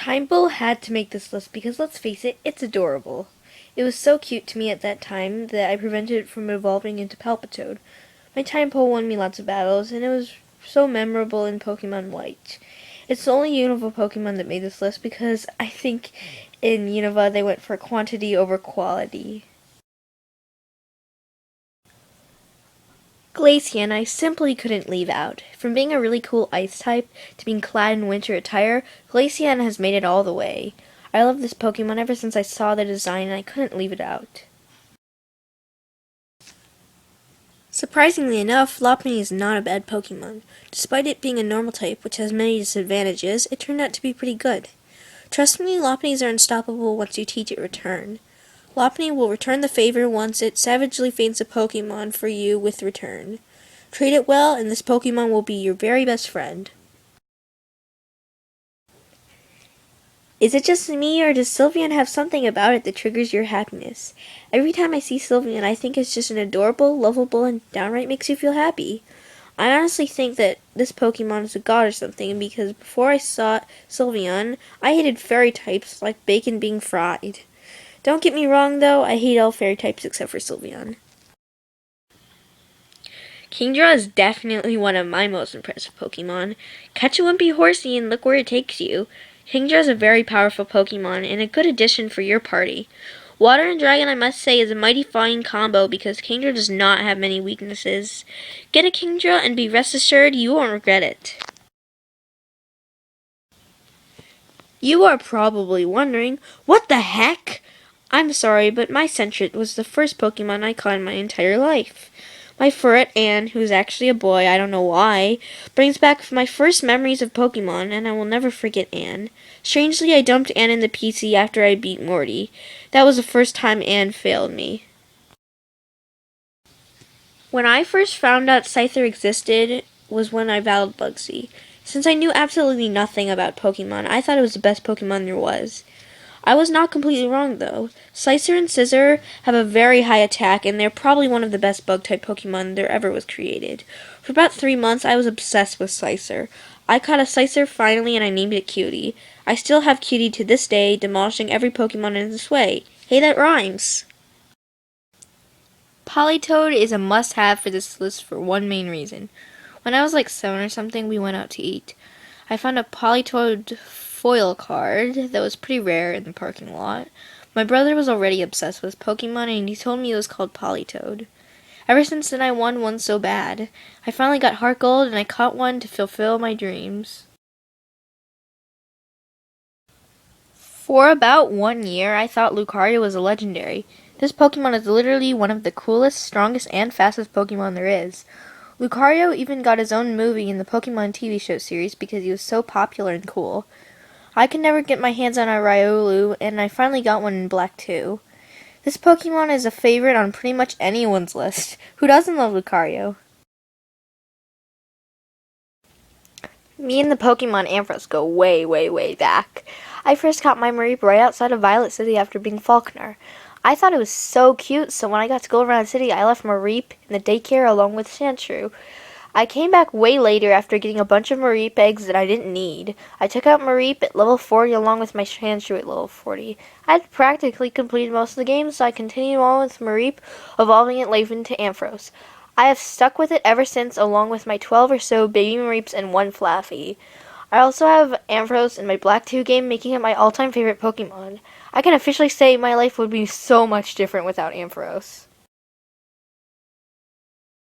Timebull had to make this list because, let's face it, it's adorable. It was so cute to me at that time that I prevented it from evolving into Politoed. My Timebull won me lots of battles, and it was so memorable in Pokemon White. It's the only Unova Pokemon that made this list because I think in Unova they went for quantity over quality. Glacia and I simply couldn't leave out. From being a really cool ice type to being clad in winter attire, Glacia has made it all the way. I love this Pokemon ever since I saw the design and I couldn't leave it out. Surprisingly enough, Lopunny is not a bad Pokemon. Despite it being a normal type, which has many disadvantages, it turned out to be pretty good. Trust me, Lopunnies are unstoppable once you teach it Return. Lopunny will return the favor once it savagely faints a Pokemon for you with Return. Treat it well, and this Pokemon will be your very best friend. Is it just me, or does Sylvia have something about it that triggers your happiness? Every time I see Sylvia, I think it's just an adorable, lovable, and downright makes you feel happy. I honestly think that this Pokemon is a god or something, because before I saw Sylveon, I hated fairy types like bacon being fried. Don't get me wrong though, I hate all fairy types except for Sylveon. Kingdra is definitely one of my most impressive Pokemon. Catch a wimpy horsey and look where it takes you. Kingdra is a very powerful Pokemon and a good addition for your party. Water and Dragon, I must say, is a mighty fine combo because Kingdra does not have many weaknesses. Get a Kingdra and be rest assured you won't regret it. You are probably wondering, what the heck? I'm sorry, but my Sentret was the first Pokemon I caught in my entire life. My Furret, Anne, who's actually a boy, I don't know why, brings back my first memories of Pokemon, and I will never forget Anne. Strangely, I dumped Anne in the PC after I beat Morty. That was the first time Anne failed me. When I first found out Scyther existed was when I battled Bugsy. Since I knew absolutely nothing about Pokemon, I thought it was the best Pokemon there was. I was not completely wrong, though. Slicer and Scizor have a very high attack, and they're probably one of the best bug-type Pokemon there ever was created. For about 3 months, I was obsessed with Slicer. I caught a Slicer finally, and I named it Cutie. I still have Cutie to this day, demolishing every Pokemon in its way. Hey, that rhymes! Politoed is a must-have for this list for one main reason. When I was like 7 or something, we went out to eat. I found a Politoed foil card that was pretty rare in the parking lot. My brother was already obsessed with Pokemon and he told me it was called Politoed. Ever since then I wanted one so bad. I finally got Heart Gold and I caught one to fulfill my dreams. For about 1 year I thought Lucario was a legendary. This Pokemon is literally one of the coolest, strongest, and fastest Pokemon there is. Lucario even got his own movie in the Pokemon TV show series because he was so popular and cool. I could never get my hands on a Riolu, and I finally got one in Black 2. This Pokemon is a favorite on pretty much anyone's list. Who doesn't love Lucario? Me and the Pokemon Ampharos go way, way, way back. I first caught my Mareep right outside of Violet City after being Falconer. I thought it was so cute, so when I got to go around the city, I left Mareep in the daycare along with Sandshrew. I came back way later after getting a bunch of Mareep eggs that I didn't need. I took out Mareep at level 40 along with my Sandshrew at level 40. I had practically completed most of the game, so I continued on with Mareep, evolving it later into Ampharos. I have stuck with it ever since, along with my 12 or so baby Mareeps and one Flaffy. I also have Ampharos in my Black 2 game, making it my all-time favorite Pokemon. I can officially say my life would be so much different without Ampharos.